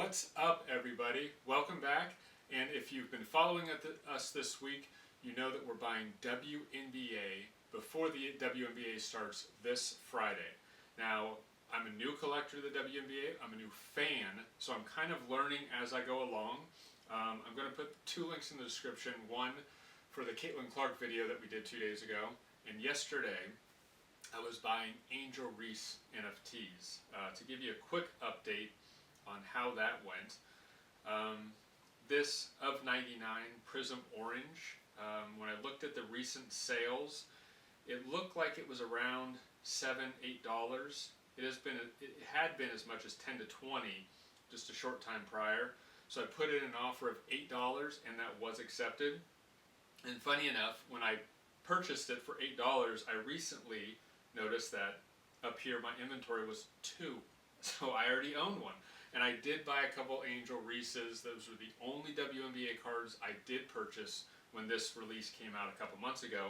What's up, everybody? Welcome back. And if you've been following us this week, you know that we're buying WNBA before the WNBA starts this Friday. Now, I'm a new collector of the WNBA. I'm a new fan, so I'm kind of learning as I go along. I'm going to put two links in the description. One for the Caitlin Clark video that we did 2 days ago, and yesterday I was buying Angel Reese NFTs. To give you a quick update on how that went, this of 99 Prism Orange, when I looked at the recent sales, it looked like it was around $7-8. It had been as much as 10 to 20 just a short time prior. So I put in an offer of $8 and that was accepted. And funny enough, when I purchased it for $8, I recently noticed that up here my inventory was 2. So I already own one. And I did buy a couple Angel Reese's. Those were the only WNBA cards I did purchase when this release came out a couple months ago.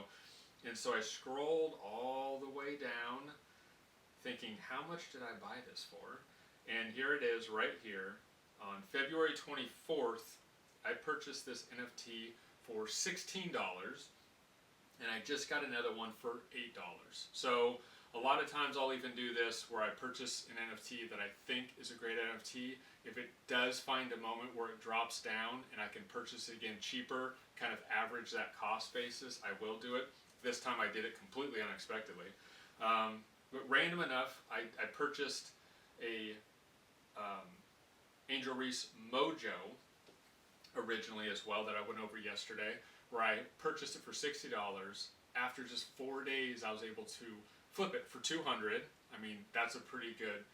And so I scrolled all the way down thinking, how much did I buy this for? And here it is right here. On February 24th, I purchased this NFT for $16. And I just got another one for $8. So a lot of times I'll even do this where I purchase an NFT that I think is a great NFT. If it does find a moment where it drops down and I can purchase it again cheaper, kind of average that cost basis, I will do it. This time I did it completely unexpectedly. But random enough, I purchased a Angel Reese Mojo originally as well that I went over yesterday, where I purchased it for $60. After just 4 days, I was able to flip it for $200. I mean, that's a pretty good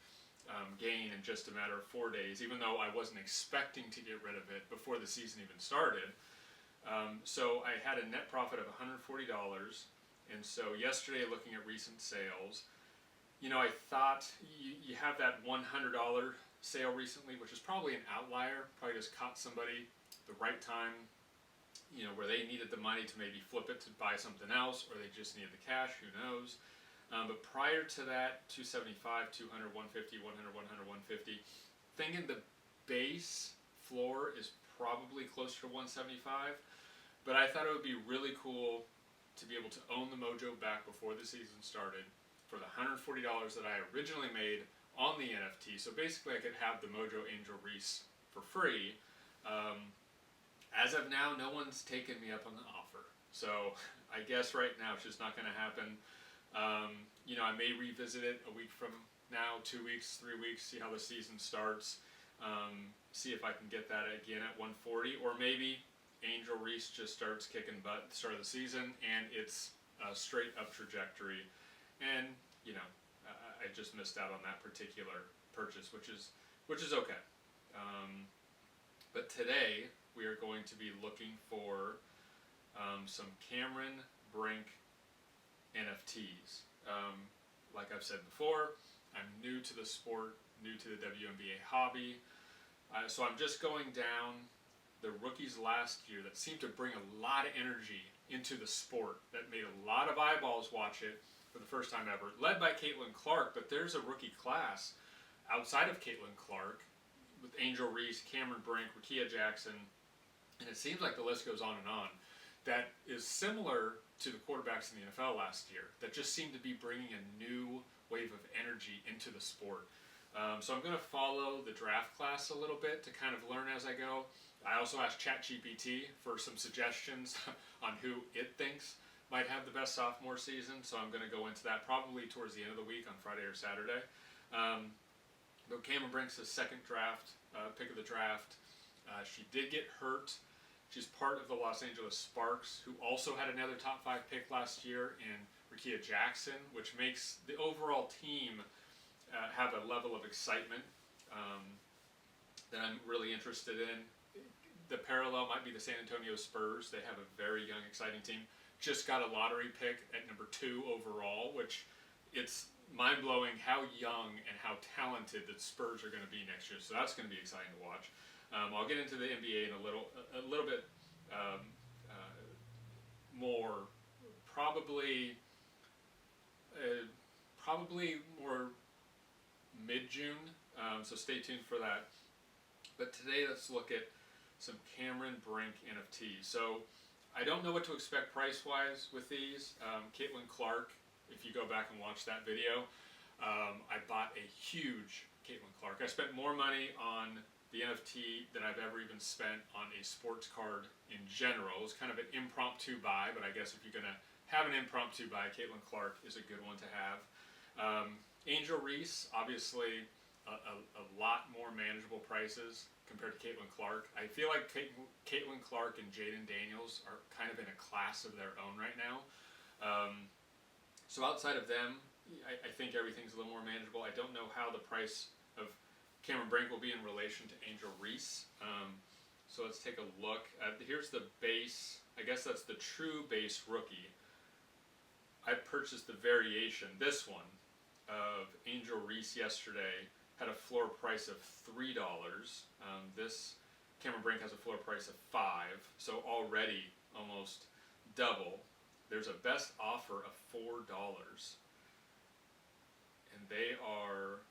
gain in just a matter of 4 days, even though I wasn't expecting to get rid of it before the season even started. So I had a net profit of $140. And so yesterday, looking at recent sales, you know, I thought you have that $100 sale recently, which is probably an outlier, probably just caught somebody the right time, you know, where they needed the money to maybe flip it to buy something else, or they just needed the cash, who knows. But prior to that, 275, 200, 150, 100, 100, 150, thinking the base floor is probably closer to 175, but I thought it would be really cool to be able to own the Mojo back before the season started for the $140 that I originally made on the NFT. So basically I could have the Mojo Angel Reese for free. As of now, no one's taken me up on the offer. So I guess right now it's just not going to happen. You know, I may revisit it a week from now, 2 weeks, 3 weeks, see how the season starts. See if I can get that again at 140, or maybe Angel Reese just starts kicking butt at the start of the season and it's a straight up trajectory. And, you know, I just missed out on that particular purchase, which is okay. But today we are going to be looking for some Cameron Brink NFTs. Like I've said before, I'm new to the sport, new to the WNBA hobby. So I'm just going down the rookies last year that seemed to bring a lot of energy into the sport, that made a lot of eyeballs watch it for the first time ever, led by Caitlin Clark. But there's a rookie class outside of Caitlin Clark with Angel Reese, Cameron Brink, Rickea Jackson, and it seems like the list goes on and on, that is similar to the quarterbacks in the NFL last year, that just seem to be bringing a new wave of energy into the sport. So I'm going to follow the draft class a little bit to kind of learn as I go. I also asked ChatGPT for some suggestions on who it thinks might have the best sophomore season, so I'm going to go into that probably towards the end of the week on Friday or Saturday. But Cameron Brink's the second draft pick of the draft. She did get hurt. She's part of the Los Angeles Sparks, who also had another top 5 pick last year in Rickea Jackson, which makes the overall team have a level of excitement that I'm really interested in. The parallel might be the San Antonio Spurs. They have a very young, exciting team. Just got a lottery pick at number 2 overall, which it's mind-blowing how young and how talented the Spurs are going to be next year. So that's going to be exciting to watch. I'll get into the NBA in a little bit more, probably more mid-June. So stay tuned for that. But today let's look at some Cameron Brink NFTs. So I don't know what to expect price-wise with these. Caitlin Clark, if you go back and watch that video, I bought a huge Caitlin Clark. I spent more money on the NFT than I've ever even spent on a sports card in general. It was kind of an impromptu buy, but I guess if you're going to have an impromptu buy, Caitlin Clark is a good one to have. Angel Reese, obviously a lot more manageable prices compared to Caitlin Clark. I feel like Caitlin Clark and Jaden Daniels are kind of in a class of their own right now. So outside of them, I think everything's a little more manageable. I don't know how the price of Cameron Brink will be in relation to Angel Reese. So let's take a look. Here's the base. I guess that's the true base rookie. I purchased the variation, this one, of Angel Reese yesterday. Had a floor price of $3. This Cameron Brink has a floor price of $5, so already almost double. There's a best offer of $4, and they are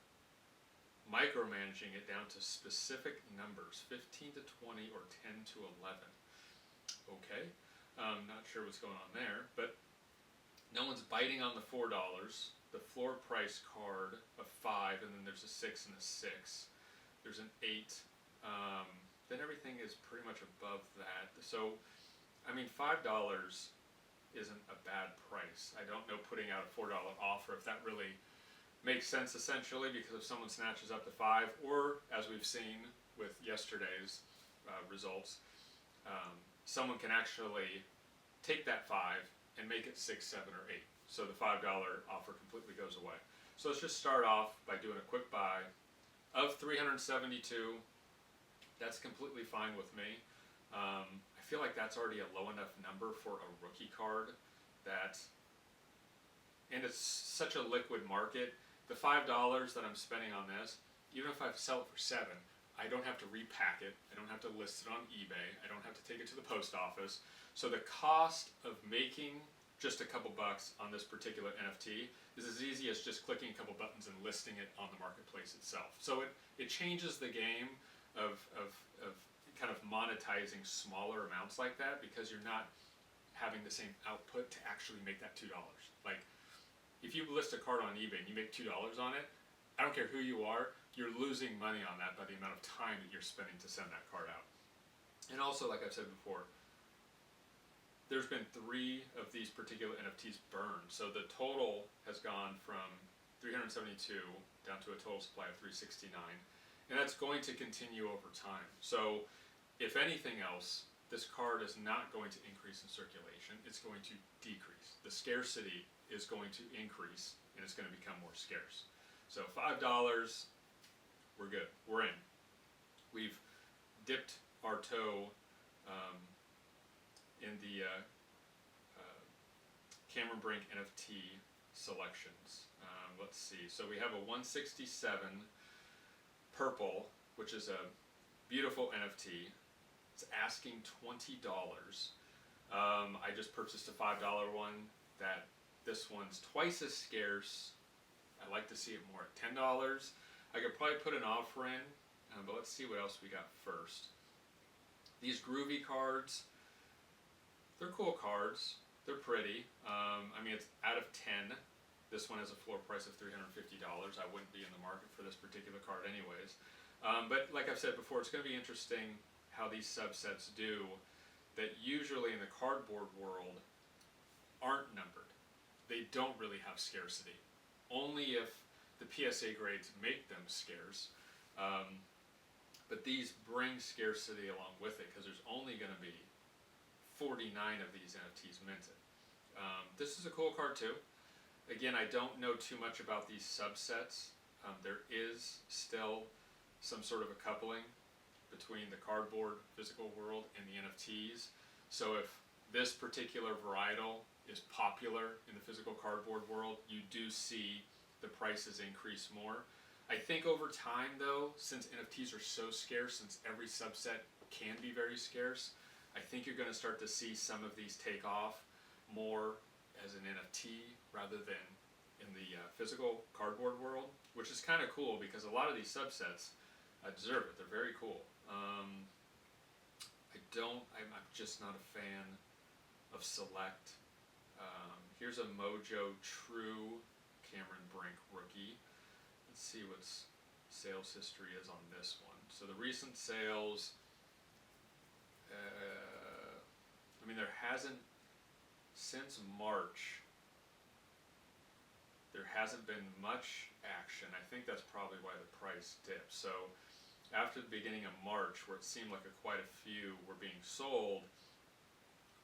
micromanaging it down to specific numbers, 15 to 20 or 10 to 11. Okay, not sure what's going on there, but no one's biting on the $4. The floor price card of $5, and then there's a 6 and a 6. There's an 8. Then everything is pretty much above that. So, I mean, $5 isn't a bad price. I don't know putting out a $4 offer if that really makes sense, essentially, because if someone snatches up the 5, or as we've seen with yesterday's results, someone can actually take that 5 and make it 6, 7, or 8. So the $5 offer completely goes away. So let's just start off by doing a quick buy of 372. That's completely fine with me. I feel like that's already a low enough number for a rookie card that, and it's such a liquid market. The $5 that I'm spending on this, even if I sell it for $7, I don't have to repack it. I don't have to list it on eBay. I don't have to take it to the post office. So the cost of making just a couple bucks on this particular NFT is as easy as just clicking a couple buttons and listing it on the marketplace itself. So it changes the game of kind of monetizing smaller amounts like that, because you're not having the same output to actually make that $2. Like, if you list a card on eBay and you make $2 on it, I don't care who you are, you're losing money on that by the amount of time that you're spending to send that card out. And also, like I've said before, there's been 3 of these particular NFTs burned. So the total has gone from 372 down to a total supply of 369. And that's going to continue over time. So if anything else, this card is not going to increase in circulation. It's going to decrease. The scarcity is going to increase, and it's going to become more scarce. So $5, we're good. We're in. We've dipped our toe in the Cameron Brink NFT selections. Let's see. So we have a 167 purple, which is a beautiful NFT. It's asking $20. I just purchased a $5 one. This one's twice as scarce. I'd like to see it more at $10. I could probably put an offer in, but let's see what else we got first. These groovy cards, they're cool cards. They're pretty. I mean, it's out of 10. This one has a floor price of $350. I wouldn't be in the market for this particular card anyways. But like I've said before, it's going to be interesting how these subsets do that usually in the cardboard world aren't numbered. They don't really have scarcity. Only if the PSA grades make them scarce. But these bring scarcity along with it, because there's only going to be 49 of these NFTs minted. This is a cool card too. Again, I don't know too much about these subsets. There is still some sort of a coupling between the cardboard physical world and the NFTs. So if this particular varietal is popular in the physical cardboard world, you do see the prices increase more. I think over time though, since NFTs are so scarce, since every subset can be very scarce, I think you're going to start to see some of these take off more as an NFT rather than in the physical cardboard world, which is kind of cool because a lot of these subsets deserve it. They're very cool. I'm just not a fan of Select. Here's a Mojo True Cameron Brink rookie. Let's see what sales history is on this one. So the recent sales, there hasn't, since March, there hasn't been much action. I think that's probably why the price dipped. So after the beginning of March, where it seemed like quite a few were being sold,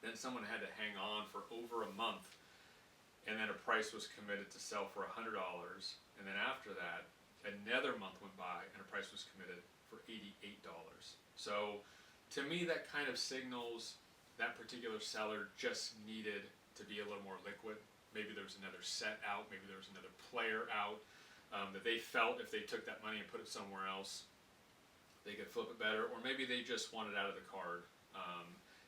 then someone had to hang on for over a month, and then a price was committed to sell for $100, and then after that, another month went by, and a price was committed for $88. So to me, that kind of signals that particular seller just needed to be a little more liquid. Maybe there was another set out, maybe there was another player out, that they felt if they took that money and put it somewhere else, they could flip it better, or maybe they just wanted out of the card.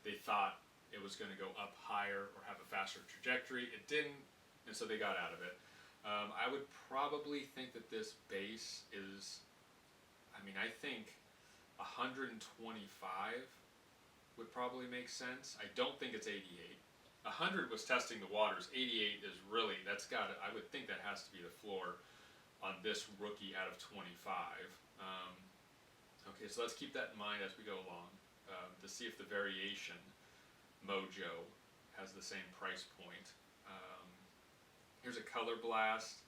They thought it was going to go up higher or have a faster trajectory. It didn't, and so they got out of it. I would probably think that this base is, I think 125 would probably make sense. I don't think it's 88. 100 was testing the waters. 88 is really, I would think that has to be the floor on this rookie out of 25. Okay, so let's keep that in mind as we go along, to see if the variation Mojo has the same price point. Here's a Color Blast.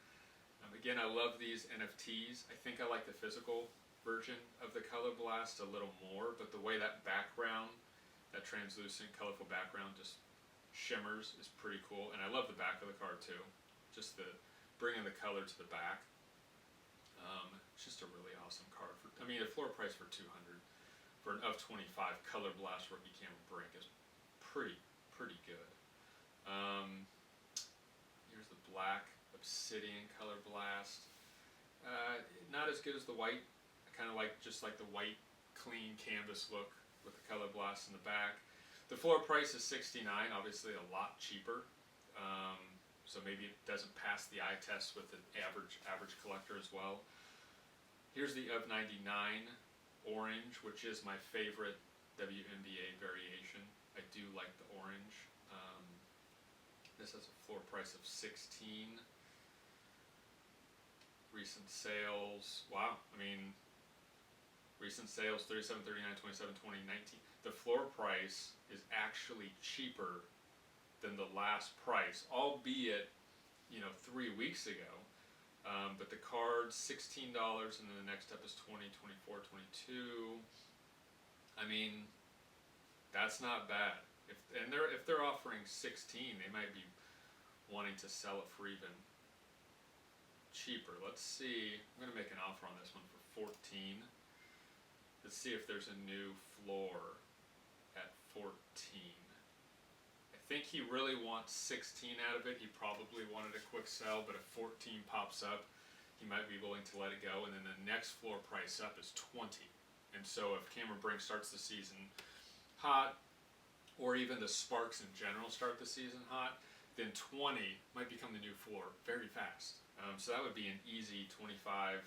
Again, I love these NFTs. I think I like the physical version of the Color Blast a little more, but the way that background, that translucent, colorful background just shimmers is pretty cool. And I love the back of the card too. Just the bringing the color to the back. It's just a really awesome card. A floor price for $200 for an of 25 Color Blast rookie Cameron Brink is pretty good. Here's the black Obsidian Color Blast. Not as good as the white. I kind of just like the white clean canvas look with the Color Blast in the back. The floor price is $69, obviously a lot cheaper. So maybe it doesn't pass the eye test with the average collector as well. Here's the of 99 orange, which is my favorite WNBA variation. I do like the orange. This has a floor price of $16. Recent sales, wow. Recent sales, $37, $39, $27, $20, $19. The floor price is actually cheaper than the last price, albeit 3 weeks ago. But the card's $16, and then the next up is $20, $24, $22. That's not bad. If they're offering $16, they might be wanting to sell it for even cheaper. Let's see. I'm going to make an offer on this one for $14. Let's see if there's a new floor at $14. I think he really wants $16 out of it. He probably wanted a quick sell, but if $14 pops up, he might be willing to let it go. And then the next floor price up is $20. And so if Cameron Brink starts the season hot, or even the Sparks in general start the season hot, then 20 might become the new floor very fast. So that would be an easy 25,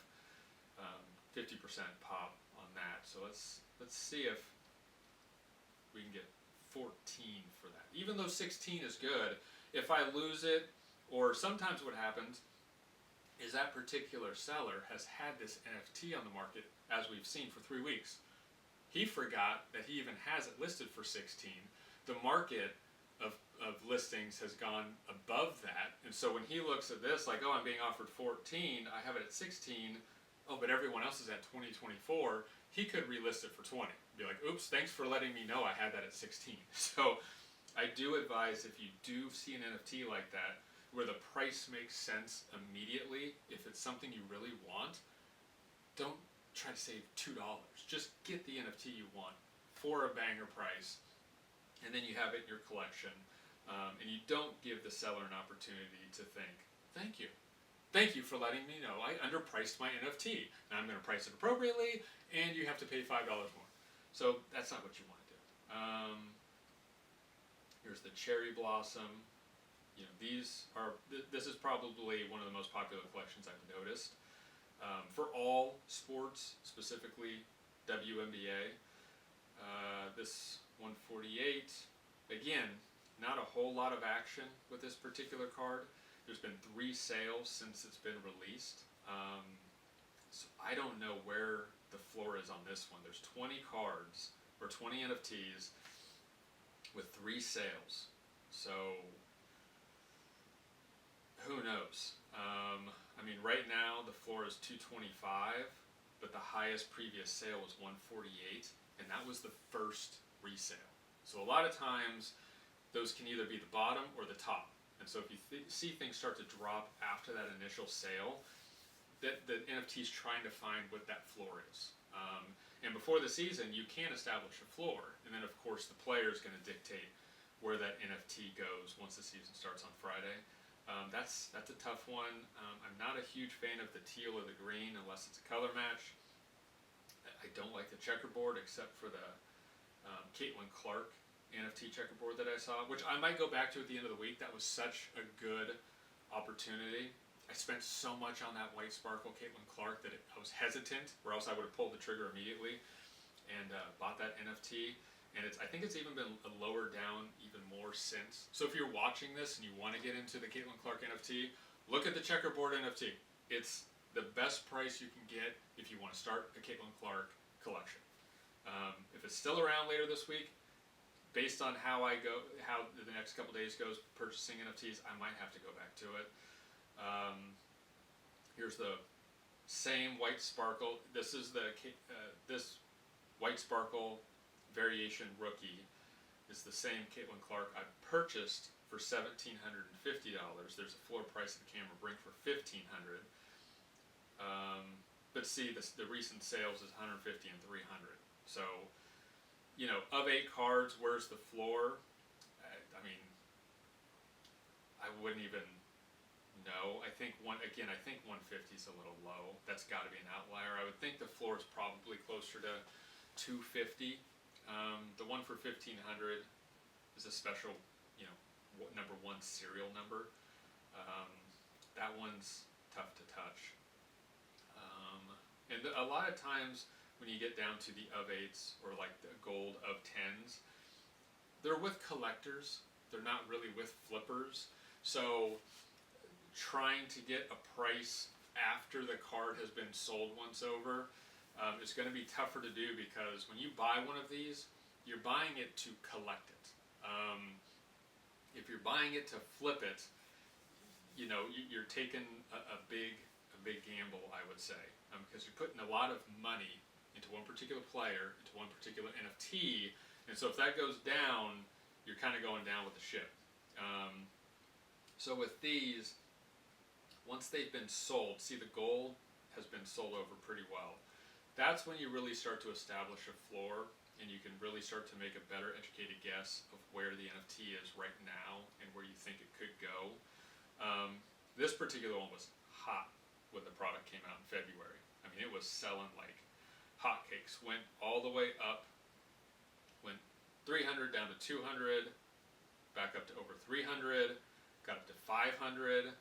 50% pop on that. So let's see if we can get 14 for that. Even though 16 is good, if I lose it, or sometimes what happens is that particular seller has had this NFT on the market, as we've seen, for 3 weeks. He forgot that he even has it listed for 16. The market of listings has gone above that, and so when he looks at this like, oh, I'm being offered 14, I have it at 16, oh, but everyone else is at 20, 24, he could relist it for 20. Be like, oops, thanks for letting me know I had that at 16. So I do advise, if you do see an NFT like that, where the price makes sense immediately, if it's something you really want, don't try to save $2. Just get the NFT you want for a banger price, and then you have it in your collection, and you don't give the seller an opportunity to think, thank you for letting me know I underpriced my NFT. Now I'm going to price it appropriately, and you have to pay $5 more. So that's not what you want to do. Here's the Cherry Blossom. This is probably one of the most popular collections I've noticed. For all sports, specifically WNBA. This 148. Again, not a whole lot of action with this particular card. There's been 3 sales since it's been released. So I don't know where the floor is on this one. There's 20 cards, or 20 NFTs, with 3 sales. So, who knows? I mean, right now the floor is 225, but the highest previous sale was 148, and that was the first resale. So a lot of times, those can either be the bottom or the top. And so if you see things start to drop after that initial sale, that the NFT is trying to find what that floor is. And before the season, you can establish a floor, and then of course the player is going to dictate where that NFT goes once the season starts on Friday. That's a tough one. I'm not a huge fan of the teal or the green unless it's a color match. I don't like the checkerboard except for the Caitlin Clark NFT checkerboard that I saw, which I might go back to at the end of the week. That was such a good opportunity. I spent so much on that white sparkle Caitlin Clark that I was hesitant, or else I would have pulled the trigger immediately and bought that NFT. And I think it's even been lower down even more since. So if you're watching this and you want to get into the Caitlin Clark NFT, look at the checkerboard NFT. It's the best price you can get if you want to start a Caitlin Clark collection. If it's still around later this week, based on how the next couple days goes purchasing NFTs, I might have to go back to it. Here's the same white sparkle. This is this white sparkle variation rookie. It's the same Caitlin Clark I purchased for $1,750. There's a floor price of the camera Brink for $1,500. But see, the recent sales is $150 and $300. So, of 8 cards, where's the floor? I mean, I wouldn't even know. I think 150 is a little low. That's got to be an outlier. I would think the floor is probably closer to 250. The one for 1,500 is a special, number 1 serial number. That one's tough to touch. And a lot of times when you get down to the of 8s or like the gold of 10s, they're with collectors. They're not really with flippers. So trying to get a price after the card has been sold once over is going to be tougher to do, because when you buy one of these, you're buying it to collect it. If you're buying it to flip it, you're taking a big gamble, I would say, because you're putting a lot of money into one particular player, into one particular NFT, and so if that goes down, you're kind of going down with the ship. So with these, once they've been sold, see the gold has been sold over pretty well. That's when you really start to establish a floor, and you can really start to make a better educated guess of where the NFT is right now and where you think it could go. This particular one was hot when the product came out in February. I mean, it was selling like hotcakes. Went all the way up, went 300 down to 200, back up to over 300, got up to 500,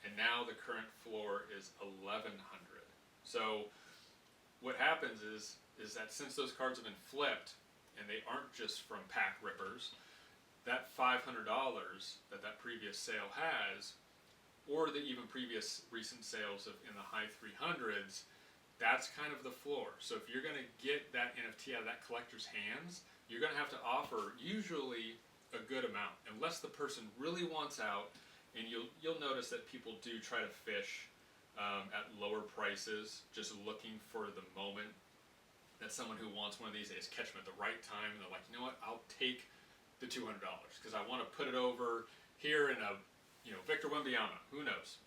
and now the current floor is 1,100. So what happens is that since those cards have been flipped, and they aren't just from pack rippers, that $500 that previous sale has, or the even previous recent sales in the high 300s, that's kind of the floor. So if you're going to get that NFT out of that collector's hands, you're going to have to offer usually a good amount, unless the person really wants out. And you'll notice that people do try to fish at lower prices, just looking for the moment that someone who wants one of these, they just catch them at the right time, and they're like, you know what, I'll take the $200 because I want to put it over here in a Victor Wembanyama. Who knows?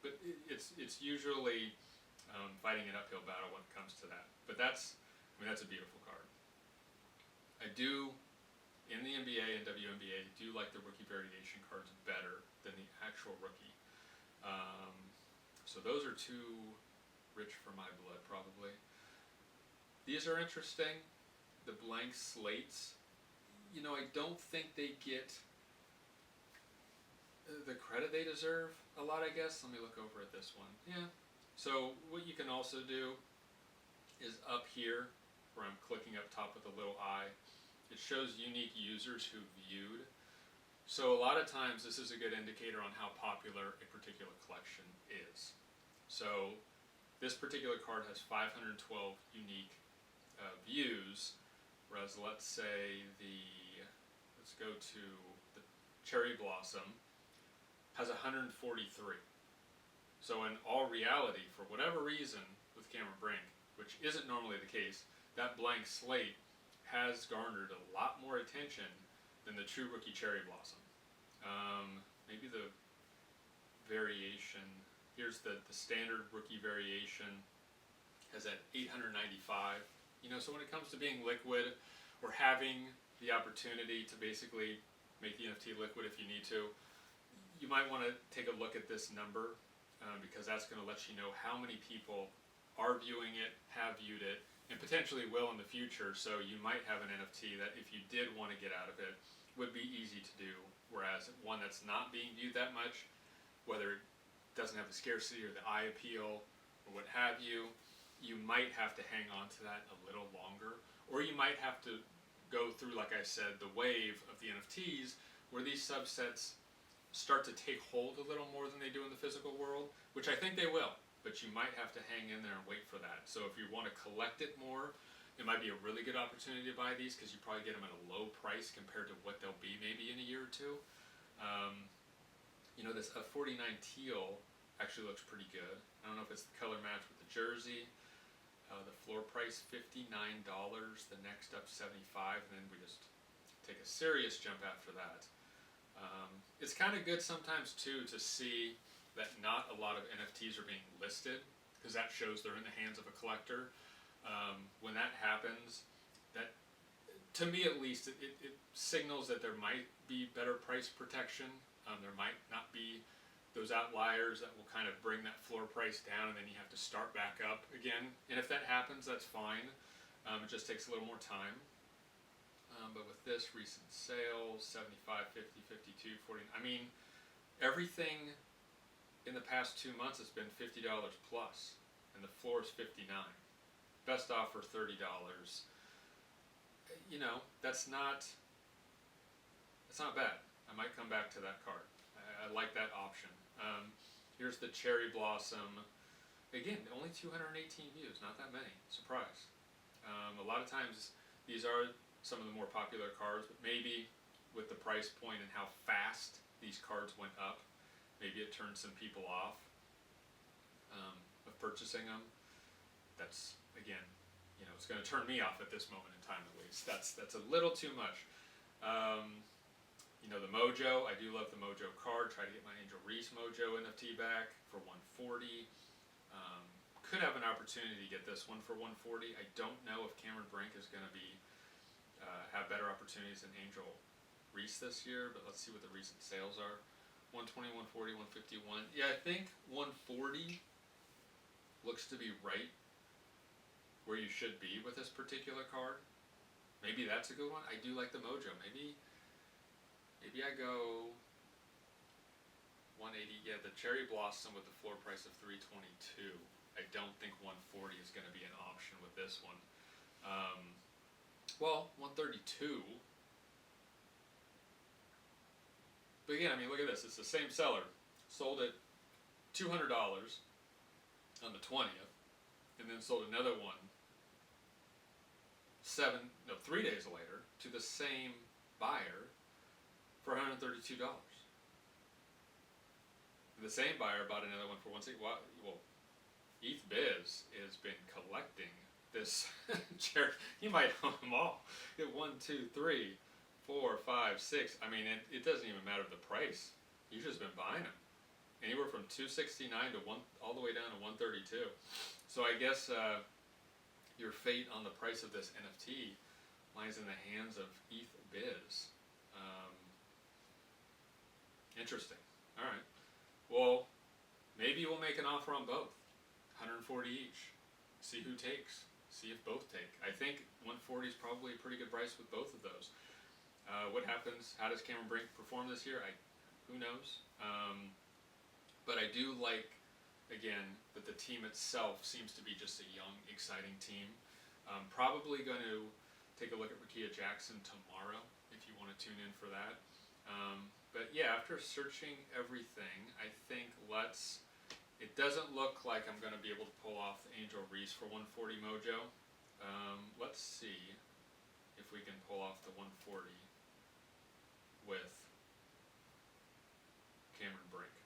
But it's usually fighting an uphill battle when it comes to that. But that's a beautiful card. I do, in the NBA and WNBA, do like the rookie variation cards better than the actual rookie. So those are too rich for my blood, probably. These are interesting. The blank slates. I don't think they get the credit they deserve a lot, I guess. Let me look over at this one. Yeah. So what you can also do is up here, where I'm clicking up top with the little eye, it shows unique users who viewed. So a lot of times this is a good indicator on how popular a particular collection is. So this particular card has 512 unique views, whereas let's say let's go to the Cherry Blossom, has 143. So in all reality, for whatever reason with Cameron Brink, which isn't normally the case, that blank slate has garnered a lot more attention than the true rookie Cherry Blossom. Maybe the variation, here's the standard rookie variation, has at 895. So when it comes to being liquid or having the opportunity to basically make the NFT liquid if you need to, you might want to take a look at this number because that's going to let you know how many people are viewing it, have viewed it, and potentially will in the future. So you might have an NFT that if you did want to get out of it, would be easy to do, whereas one that's not being viewed that much, whether it doesn't have the scarcity or the eye appeal or what have you, you might have to hang on to that a little longer, or you might have to go through, like I said, the wave of the NFTs where these subsets start to take hold a little more than they do in the physical world, which I think they will, but you might have to hang in there and wait for that. So if you want to collect it more, it might be a really good opportunity to buy these because you probably get them at a low price compared to what they'll be maybe in a year or two. This F49 teal actually looks pretty good. I don't know if it's the color match with the jersey. The floor price $59, the next up 75, and then we just take a serious jump after that. It's kind of good sometimes too to see that not a lot of NFTs are being listed, because that shows they're in the hands of a collector. When that happens, that, to me at least, it signals that there might be better price protection. There might not be those outliers that will kind of bring that floor price down, and then you have to start back up again. And if that happens, that's fine. It just takes a little more time. But with this, recent sales, 75, 50, 52, 40. I mean, everything in the past 2 months has been $50 plus, and the floor is $59. Best offer $30. That's not bad. I might come back to that card. I like that option. Here's the Cherry Blossom. Again, only 218 views, not that many. Surprise. A lot of times these are some of the more popular cards, but maybe with the price point and how fast these cards went up, maybe it turned some people off of purchasing them. That's, again, it's going to turn me off at this moment in time at least. That's a little too much. The Mojo, I do love the Mojo card. Try to get my Angel Reese Mojo NFT back for 140. Could have an opportunity to get this one for 140. I don't know if Cameron Brink is going to be have better opportunities than Angel Reese this year, but let's see what the recent sales are. 120, 140, 151. Yeah, I think 140 looks to be right where you should be with this particular card. Maybe that's a good one. I do like the Mojo. Maybe I go 180. Yeah, the Cherry Blossom with the floor price of 322. I don't think 140 is going to be an option with this one. 132. But again, I mean, look at this. It's the same seller. Sold it $200 on the 20th, and then sold another one 3 days later to the same buyer for $132. The same buyer bought another one for $160. Well, Vids has been collecting this chair. He might own them all. Get 1, 2, 3, 4, 5, 6. I mean, it doesn't even matter the price. He's just been buying them, anywhere from $269 to all the way down to $132. So I guess your fate on the price of this NFT lies in the hands of Vids. Interesting. All right. Well, maybe we'll make an offer on both, 140 each. See who takes. See if both take. I think 140 is probably a pretty good price with both of those. What happens? How does Cameron Brink perform this year? Who knows? But I do like, again, that the team itself seems to be just a young, exciting team. I'm probably going to take a look at Rakia Jackson tomorrow if you want to tune in for that. But yeah, after searching everything, I think it doesn't look like I'm going to be able to pull off the Angel Reese for 140 Mojo. Let's see if we can pull off the 140 with Cameron Brink.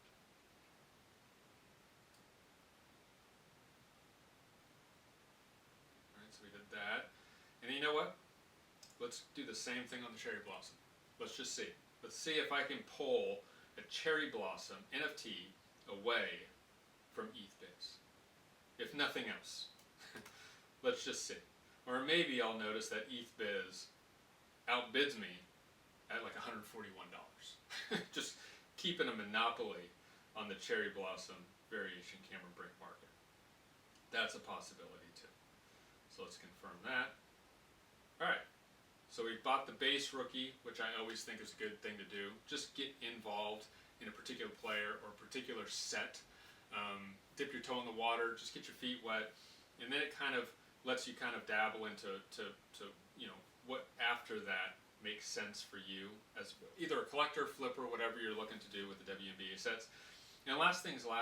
Alright, so we did that. And you know what? Let's do the same thing on the Cherry Blossom. Let's just see. Let's see if I can pull a Cherry Blossom NFT away from Vids. If nothing else. Let's just see. Or maybe I'll notice that Vids outbids me at like $141. Just keeping a monopoly on the Cherry Blossom variation Cameron Brink market. That's a possibility too. So let's confirm that. Alright. So we bought the base rookie, which I always think is a good thing to do. Just get involved in a particular player or a particular set. Dip your toe in the water, just get your feet wet, and then it kind of lets you kind of dabble into what after that makes sense for you as either a collector, flipper, whatever you're looking to do with the WNBA sets. And last things that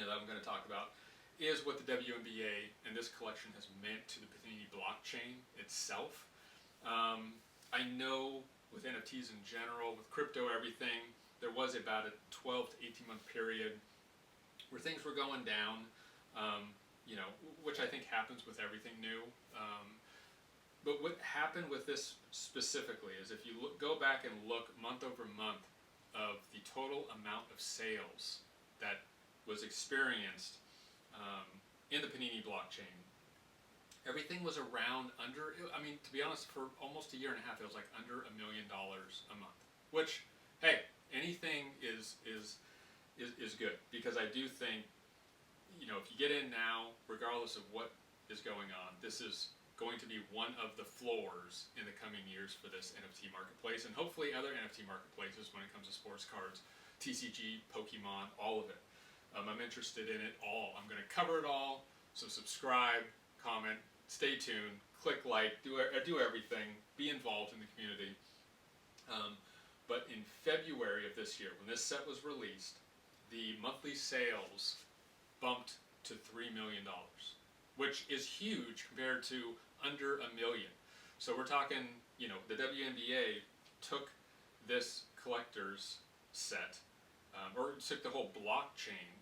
I'm going to talk about is what the WNBA and this collection has meant to the Panini blockchain itself. I know with NFTs in general, with crypto, everything, there was about a 12 to 18 month period where things were going down, which I think happens with everything new. But what happened with this specifically is if you go back and look month over month of the total amount of sales that was experienced in the Panini blockchain, everything was around to be honest, for almost a year and a half, it was like under $1 million a month. Which, hey, anything is good, because I do think, if you get in now, regardless of what is going on, this is going to be one of the floors in the coming years for this NFT marketplace, and hopefully other NFT marketplaces when it comes to sports cards, TCG, Pokemon, all of it. I'm interested in it all. I'm going to cover it all, so subscribe, comment, stay tuned, click like, do everything, be involved in the community. But in February of this year, when this set was released, the monthly sales bumped to $3 million, which is huge compared to under $1 million. So we're talking, the WNBA took this collector's set, or took the whole blockchain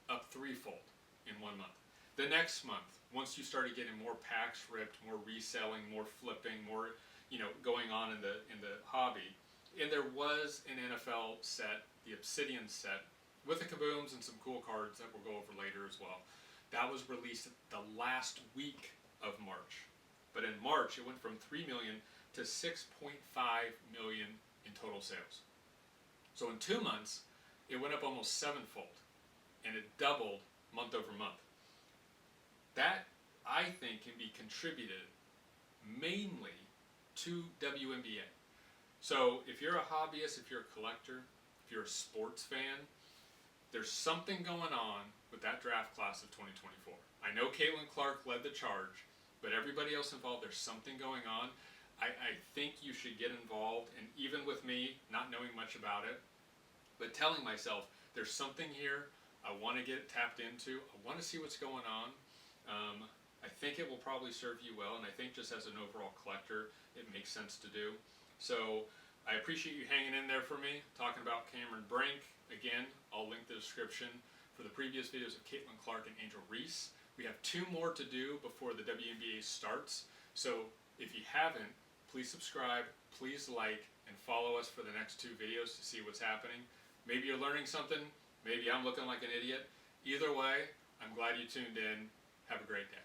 up threefold in 1 month. The next month, once you started getting more packs ripped, more reselling, more flipping, more, going on in the hobby, and there was an NFL set, the Obsidian set, with the kabooms and some cool cards that we'll go over later as well. That was released the last week of March. But in March, it went from 3 million to 6.5 million in total sales. So in 2 months, it went up almost sevenfold, and it doubled month over month. That, I think, can be contributed mainly to WNBA. So if you're a hobbyist, if you're a collector, if you're a sports fan, there's something going on with that draft class of 2024. I know Caitlin Clark led the charge, but everybody else involved, there's something going on. I think you should get involved, and even with me not knowing much about it, but telling myself, there's something here I want to get tapped into, I want to see what's going on. I think it will probably serve you well, and I think just as an overall collector, it makes sense to do. So I appreciate you hanging in there for me, talking about Cameron Brink. Again, I'll link the description for the previous videos of Caitlin Clark and Angel Reese. We have 2 more to do before the WNBA starts, so if you haven't, please subscribe, please like, and follow us for the next 2 videos to see what's happening. Maybe you're learning something, maybe I'm looking like an idiot. Either way, I'm glad you tuned in. Have a great day.